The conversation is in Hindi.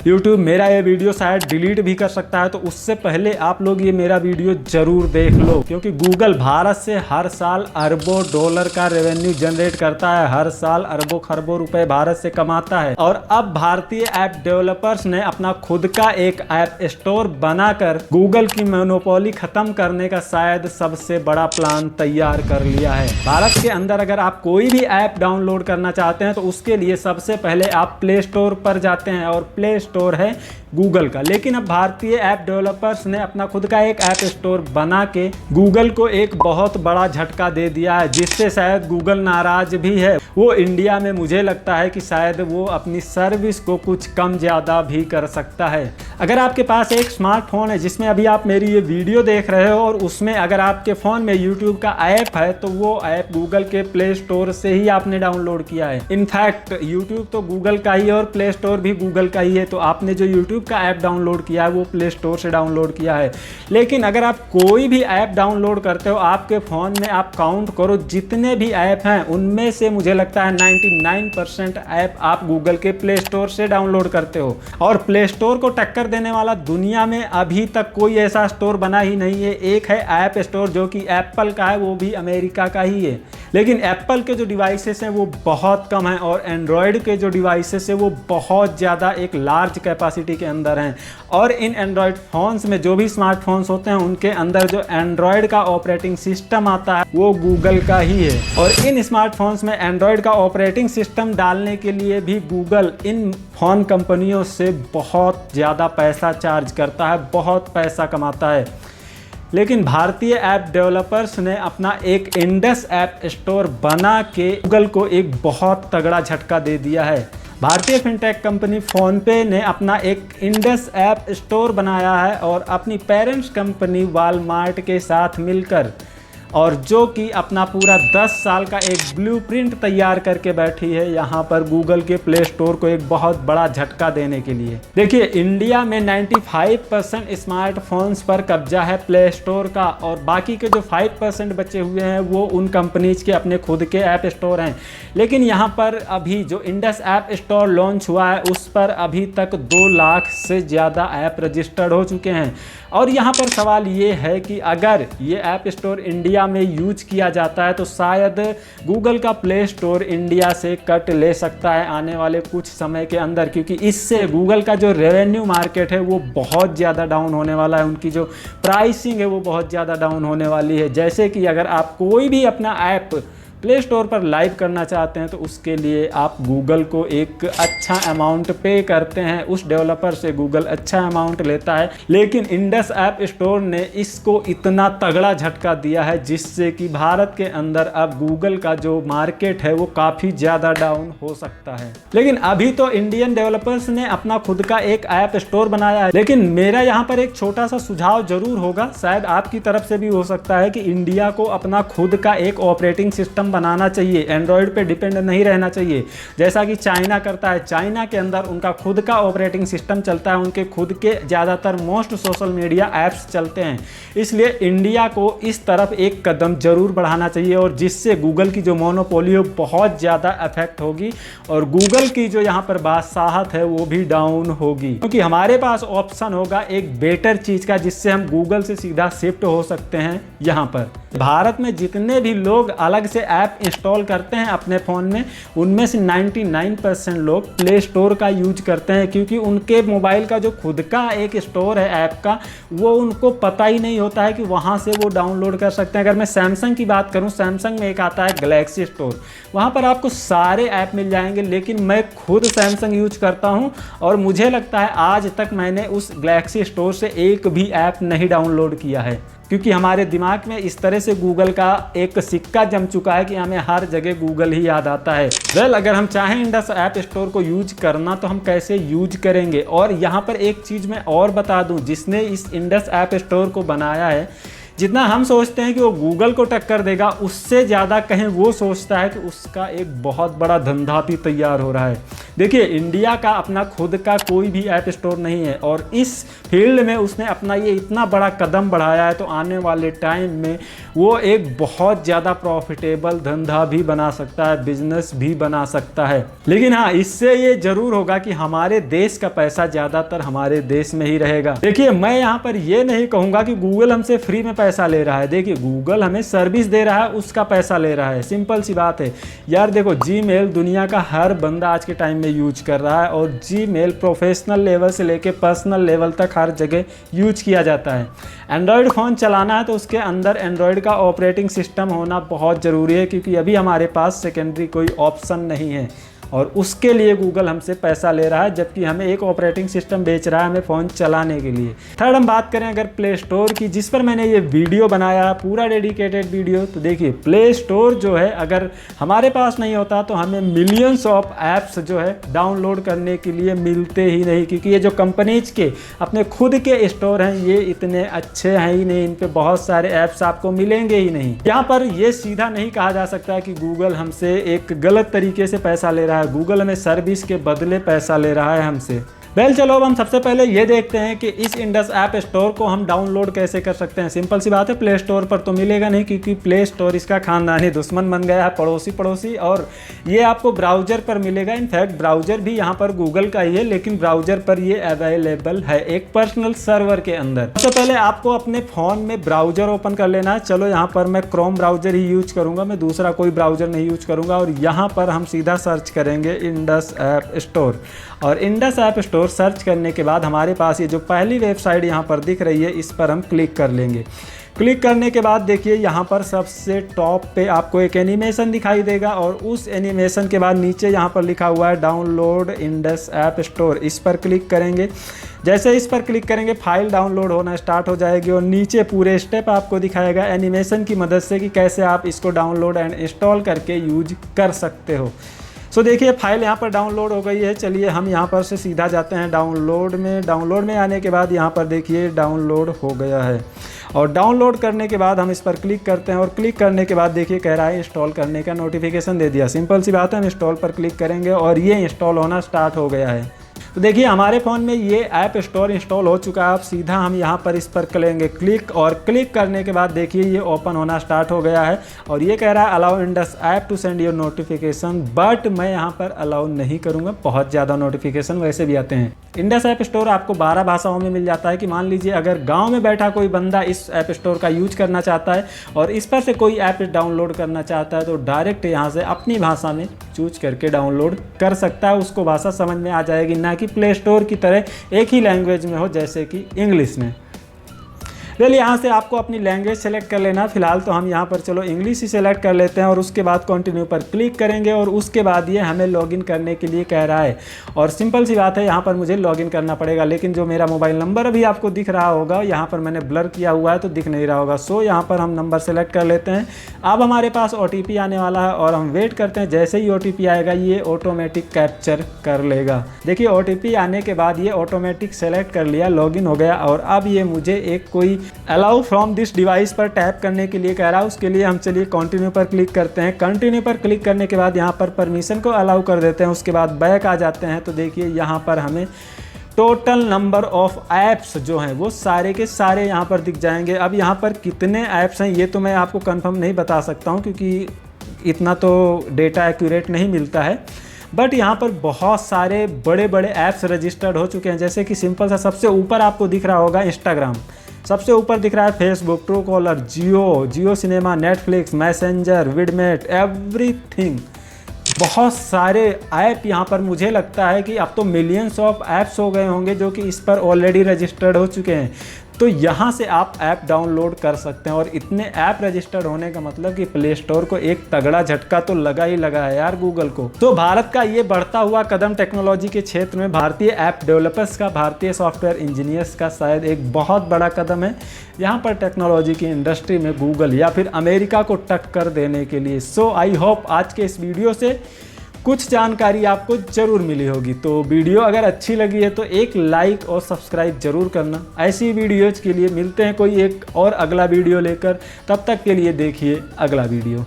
यूट्यूब मेरा ये वीडियो शायद डिलीट भी कर सकता है, तो उससे पहले आप लोग ये मेरा वीडियो जरूर देख लो, क्योंकि गूगल भारत से हर साल अरबों डॉलर का रेवेन्यू जनरेट करता है, हर साल अरबों खरबों रुपए भारत से कमाता है। और अब भारतीय ऐप डेवलपर्स ने अपना खुद का एक ऐप स्टोर बनाकर गूगल की मोनोपोली खत्म करने का शायद सबसे बड़ा प्लान तैयार कर लिया है। भारत के अंदर अगर आप कोई भी ऐप डाउनलोड करना चाहते हैं तो उसके लिए सबसे पहले आप प्ले स्टोर पर जाते हैं, और प्ले स्टोर है गूगल का। लेकिन अब भारतीय ऐप डेवलपर्स ने अपना खुद का एक ऐप स्टोर बना के गूगल को एक बहुत बड़ा झटका दे दिया है, जिससे शायद गूगल नाराज भी है। वो इंडिया में मुझे लगता है कि शायद वो अपनी सर्विस को कुछ कम ज़्यादा भी कर सकता है। अगर आपके पास एक स्मार्टफोन है जिसमें अभी आप मेरी ये वीडियो देख रहे हो, और उसमें अगर आपके फ़ोन में यूट्यूब का ऐप है, तो वो ऐप गूगल के प्ले स्टोर से ही आपने डाउनलोड किया है। इनफैक्ट यूट्यूब तो गूगल का ही है और प्ले स्टोर भी गूगल का ही है, तो आपने जो यूट्यूब का ऐप डाउनलोड किया है वो प्ले स्टोर से डाउनलोड किया है। लेकिन अगर आप कोई भी ऐप डाउनलोड करते हो, आपके फ़ोन में आप काउंट करो जितने भी ऐप हैं, उनमें से मुझे लगता है 99% ऐप आप गूगल के प्ले स्टोर से डाउनलोड करते हो। और प्ले स्टोर को टक्कर देने वाला दुनिया में अभी तक कोई ऐसा स्टोर बना ही नहीं है। एक है ऐप स्टोर जो कि एप्पल का है, वो भी अमेरिका का ही है। लेकिन एप्पल के जो डिवाइसेस हैं वो बहुत कम हैं, और एंड्रॉयड के जो डिवाइसेस हैं वो बहुत ज़्यादा एक लार्ज कैपेसिटी के अंदर हैं। और इन एंड्रॉयड फ़ोन्स में जो भी स्मार्टफोन्स होते हैं, उनके अंदर जो एंड्रॉयड का ऑपरेटिंग सिस्टम आता है वो गूगल का ही है। और इन स्मार्टफोन्स में एंड्रॉयड का ऑपरेटिंग सिस्टम डालने के लिए भी गूगल इन फ़ोन कंपनियों से बहुत ज़्यादा पैसा चार्ज करता है, बहुत पैसा कमाता है। लेकिन भारतीय ऐप डेवलपर्स ने अपना एक इंडस ऐप स्टोर बना के गूगल को एक बहुत तगड़ा झटका दे दिया है। भारतीय फिनटेक कंपनी फ़ोनपे ने अपना एक इंडस ऐप स्टोर बनाया है, और अपनी पेरेंट्स कंपनी वॉलमार्ट के साथ मिलकर, और जो कि अपना पूरा 10 साल का एक ब्लूप्रिंट तैयार करके बैठी है यहाँ पर गूगल के प्ले स्टोर को एक बहुत बड़ा झटका देने के लिए। देखिए, इंडिया में 95% स्मार्टफोन्स पर कब्जा है प्ले स्टोर का, और बाकी के जो 5% बचे हुए हैं वो उन कंपनीज के अपने खुद के ऐप स्टोर हैं। लेकिन यहाँ पर अभी जो इंडस ऐप स्टोर लॉन्च हुआ है, उस पर अभी तक 2 लाख से ज़्यादा ऐप रजिस्टर्ड हो चुके हैं। और यहाँ पर सवाल ये है कि अगर ये ऐप स्टोर इंडिया में यूज किया जाता है तो शायद गूगल का प्ले स्टोर इंडिया से कट ले सकता है आने वाले कुछ समय के अंदर, क्योंकि इससे गूगल का जो रेवेन्यू मार्केट है वो बहुत ज़्यादा डाउन होने वाला है। उनकी जो प्राइसिंग है वो बहुत ज़्यादा डाउन होने वाली है। जैसे कि अगर आप कोई भी अपना ऐप प्ले स्टोर पर लाइव करना चाहते हैं तो उसके लिए आप गूगल को एक अच्छा अमाउंट पे करते हैं, उस डेवलपर से गूगल अच्छा अमाउंट लेता है। लेकिन इंडस ऐप स्टोर ने इसको इतना तगड़ा झटका दिया है जिससे कि भारत के अंदर अब गूगल का जो मार्केट है वो काफ़ी ज़्यादा डाउन हो सकता है। लेकिन अभी तो इंडियन डेवलपर्स ने अपना खुद का एक ऐप स्टोर बनाया है। लेकिन मेरा यहाँ पर एक छोटा सा सुझाव जरूर होगा, शायद आपकी तरफ से भी हो सकता है, कि इंडिया को अपना खुद का एक ऑपरेटिंग सिस्टम बनाना चाहिए, एंड्रॉयड पे डिपेंड नहीं रहना चाहिए जैसा कि चाइना करता है। चाइना के अंदर उनका खुद का ऑपरेटिंग सिस्टम चलता है, उनके खुद के ज़्यादातर मोस्ट सोशल मीडिया ऐप्स चलते हैं। इसलिए इंडिया को इस तरफ एक कदम जरूर बढ़ाना चाहिए, और जिससे गूगल की जो मोनोपोली हो बहुत ज़्यादा अफेक्ट होगी, और गूगल की जो यहाँ पर बादशाहत है वो भी डाउन होगी, क्योंकि हमारे पास ऑप्शन होगा एक बेटर चीज़ का, जिससे हम गूगल से सीधा शिफ्ट हो सकते हैं। यहाँ पर भारत में जितने भी लोग अलग से ऐप इंस्टॉल करते हैं अपने फ़ोन में, उनमें से 99% लोग प्ले स्टोर का यूज करते हैं, क्योंकि उनके मोबाइल का जो खुद का एक स्टोर है ऐप का, वो उनको पता ही नहीं होता है कि वहाँ से वो डाउनलोड कर सकते हैं। अगर मैं सैमसंग की बात करूँ, सैमसंग में एक आता है गैलेक्सी स्टोर, वहाँ पर आपको सारे ऐप मिल जाएंगे। लेकिन मैं खुद सैमसंग यूज करता हूँ, और मुझे लगता है आज तक मैंने उस गैलेक्सी स्टोर से एक भी ऐप नहीं डाउनलोड किया है, क्योंकि हमारे दिमाग में इस तरह से गूगल का एक सिक्का जम चुका है कि हमें हर जगह गूगल ही याद आता है। अगर हम चाहें इंडस ऐप स्टोर को यूज करना तो हम कैसे यूज करेंगे। और यहाँ पर एक चीज़ मैं और बता दूँ, जिसने इस इंडस ऐप स्टोर को बनाया है, जितना हम सोचते हैं कि वो गूगल को टक्कर देगा, उससे ज़्यादा कहें वो सोचता है कि उसका एक बहुत बड़ा धंधा भी तैयार हो रहा है। देखिए, इंडिया का अपना खुद का कोई भी ऐप स्टोर नहीं है और इस फील्ड में उसने अपना ये इतना बड़ा कदम बढ़ाया है, तो आने वाले टाइम में वो एक बहुत ज़्यादा प्रॉफिटेबल धंधा भी बना सकता है, बिजनेस भी बना सकता है। लेकिन हाँ, इससे ये जरूर होगा कि हमारे देश का पैसा ज़्यादातर हमारे देश में ही रहेगा। देखिए, मैं यहाँ पर ये नहीं कहूँगा कि गूगल हमसे फ्री में पैसा ले रहा है। देखिए, गूगल हमें सर्विस दे रहा है, उसका पैसा ले रहा है, सिंपल सी बात है यार। देखो, जीमेल दुनिया का हर बंदा आज के टाइम में यूज कर रहा है और जीमेल प्रोफेशनल लेवल से लेके पर्सनल लेवल तक हर जगह यूज किया जाता है। एंड्रॉयड फ़ोन चलाना है तो उसके अंदर एंड्रॉयड का ऑपरेटिंग सिस्टम होना बहुत ज़रूरी है, क्योंकि अभी हमारे पास सेकेंडरी कोई ऑप्शन नहीं है और उसके लिए गूगल हमसे पैसा ले रहा है, जबकि हमें एक ऑपरेटिंग सिस्टम बेच रहा है हमें फ़ोन चलाने के लिए। थर्ड, हम बात करें अगर प्ले स्टोर की, जिस पर मैंने ये वीडियो बनाया, पूरा डेडिकेटेड वीडियो, तो देखिए प्ले स्टोर जो है अगर हमारे पास नहीं होता तो हमें मिलियंस ऑफ ऐप्स जो है डाउनलोड करने के लिए मिलते ही नहीं, क्योंकि ये जो कंपनीज के अपने खुद के स्टोर हैं ये इतने अच्छे हैं ही नहीं, इन पर बहुत सारे ऐप्स आपको मिलेंगे ही नहीं। यहाँ पर ये सीधा नहीं कहा जा सकता कि गूगल हमसे एक गलत तरीके से पैसा ले रहा है। गूगल हमें सर्विस के बदले पैसा ले रहा है हमसे। चलो, अब हम सबसे पहले ये देखते हैं कि इस इंडस ऐप स्टोर को हम डाउनलोड कैसे कर सकते हैं। सिंपल सी बात है, प्ले स्टोर पर तो मिलेगा नहीं, क्योंकि प्ले स्टोर इसका खानदानी दुश्मन बन गया है, पड़ोसी, और ये आपको ब्राउजर पर मिलेगा। इनफैक्ट ब्राउजर भी यहाँ पर गूगल का ही है, लेकिन ब्राउजर पर ये अवेलेबल है एक पर्सनल सर्वर के अंदर। सबसे पहले आपको अपने फ़ोन में ब्राउजर ओपन कर लेना है। चलो, यहाँ पर मैं क्रोम ब्राउजर ही यूज करूँगा, मैं दूसरा कोई ब्राउजर नहीं यूज करूँगा, और यहाँ पर हम सीधा सर्च करेंगे इंडस ऐप स्टोर। और इंडस ऐप स्टोर सर्च करने के बाद हमारे पास ये जो पहली वेबसाइट यहाँ पर दिख रही है, इस पर हम क्लिक कर लेंगे। क्लिक करने के बाद देखिए यहाँ पर सबसे टॉप पे आपको एक एनिमेशन दिखाई देगा और उस एनिमेशन के बाद नीचे यहाँ पर लिखा हुआ है डाउनलोड इंडस ऐप स्टोर। इस पर क्लिक करेंगे। जैसे इस पर क्लिक करेंगे, फाइल डाउनलोड होना स्टार्ट हो जाएगी और नीचे पूरे स्टेप आपको दिखाएगा एनिमेशन की मदद से कि कैसे आप इसको डाउनलोड एंड इंस्टॉल करके यूज कर सकते हो। सो देखिए, फाइल यहाँ पर डाउनलोड हो गई है। चलिए हम यहाँ पर से सीधा जाते हैं डाउनलोड में। डाउनलोड में आने के बाद यहाँ पर देखिए डाउनलोड हो गया है, और डाउनलोड करने के बाद हम इस पर क्लिक करते हैं और क्लिक करने के बाद देखिए कह रहा है इंस्टॉल करने का नोटिफिकेशन दे दिया। सिंपल सी बात है, हम इंस्टॉल पर क्लिक करेंगे और ये इंस्टॉल होना स्टार्ट हो गया है। तो देखिए हमारे फ़ोन में ये ऐप स्टोर इंस्टॉल हो चुका है। अब सीधा हम यहाँ पर इस पर करेंगे क्लिक, और क्लिक करने के बाद देखिए ये ओपन होना स्टार्ट हो गया है और ये कह रहा है allow Indus app to send your notification, but मैं यहाँ पर अलाउ नहीं करूँगा, बहुत ज़्यादा नोटिफिकेशन वैसे भी आते हैं। इंडस ऐप स्टोर आपको 12 भाषाओं में मिल जाता है कि मान लीजिए अगर गाँव में बैठा कोई बंदा इस ऐप स्टोर का यूज करना चाहता है और इस पर से कोई ऐप डाउनलोड करना चाहता है तो डायरेक्ट यहाँ से अपनी भाषा में चूज करके डाउनलोड कर सकता है। उसको भाषा समझ में आ जाएगी, ना कि प्ले स्टोर की तरह एक ही लैंग्वेज में हो जैसे कि इंग्लिश में। चलिए यहाँ से आपको अपनी लैंग्वेज सेलेक्ट कर लेना। फिलहाल तो हम यहाँ पर चलो इंग्लिश ही सेलेक्ट कर लेते हैं और उसके बाद कंटिन्यू पर क्लिक करेंगे और उसके बाद ये हमें लॉगिन करने के लिए कह रहा है और सिंपल सी बात है यहाँ पर मुझे लॉगिन करना पड़ेगा। लेकिन जो मेरा मोबाइल नंबर अभी आपको दिख रहा होगा, यहाँ पर मैंने ब्लर किया हुआ है तो दिख नहीं रहा होगा। सो यहाँ पर हम नंबर सेलेक्ट कर लेते हैं। अब हमारे पास OTP आने वाला है और हम वेट करते हैं। जैसे ही OTP आएगा ये ऑटोमेटिक कैप्चर कर लेगा। देखिए OTP आने के बाद ये ऑटोमेटिक सेलेक्ट कर लिया, लॉगिन हो गया और अब ये मुझे एक कोई अलाउ फ्रॉम दिस डिवाइस पर टैप करने के लिए कह रहा है। उसके लिए हम चलिए कंटिन्यू पर क्लिक करते हैं। कंटिन्यू पर क्लिक करने के बाद यहाँ पर परमिशन को अलाउ कर देते हैं। उसके बाद बैक आ जाते हैं तो देखिए यहाँ पर हमें टोटल नंबर ऑफ ऐप्स जो हैं वो सारे के सारे यहाँ पर दिख जाएंगे। अब यहाँ पर कितने ऐप्स हैं ये तो मैं आपको कंफर्म नहीं बता सकता हूँ क्योंकि इतना तो डेटा एक्यूरेट नहीं मिलता है, बट यहाँ पर बहुत सारे बड़े बड़े ऐप्स रजिस्टर्ड हो चुके हैं। जैसे कि सिंपल सा सबसे ऊपर आपको दिख रहा होगा इंस्टाग्राम, सबसे ऊपर दिख रहा है Facebook, Truecaller, Jio cinema, Netflix, Messenger, VidMate, everything. बहुत सारे ऐप यहाँ पर मुझे लगता है कि अब तो मिलियंस ऑफ ऐप्स हो गए होंगे जो कि इस पर ऑलरेडी रजिस्टर्ड हो चुके हैं। तो यहाँ से आप ऐप डाउनलोड कर सकते हैं और इतने ऐप रजिस्टर्ड होने का मतलब कि प्ले स्टोर को एक तगड़ा झटका तो लगा ही लगा है यार गूगल को। तो भारत का ये बढ़ता हुआ कदम टेक्नोलॉजी के क्षेत्र में भारतीय ऐप डेवलपर्स का, भारतीय सॉफ्टवेयर इंजीनियर्स का शायद एक बहुत बड़ा कदम है यहाँ पर टेक्नोलॉजी की इंडस्ट्री में गूगल या फिर अमेरिका को टक्कर देने के लिए। सो आई होप आज के इस वीडियो से कुछ जानकारी आपको जरूर मिली होगी। तो वीडियो अगर अच्छी लगी है तो एक लाइक और सब्सक्राइब जरूर करना। ऐसी वीडियोज के लिए मिलते हैं कोई एक और अगला वीडियो लेकर, तब तक के लिए देखिए अगला वीडियो।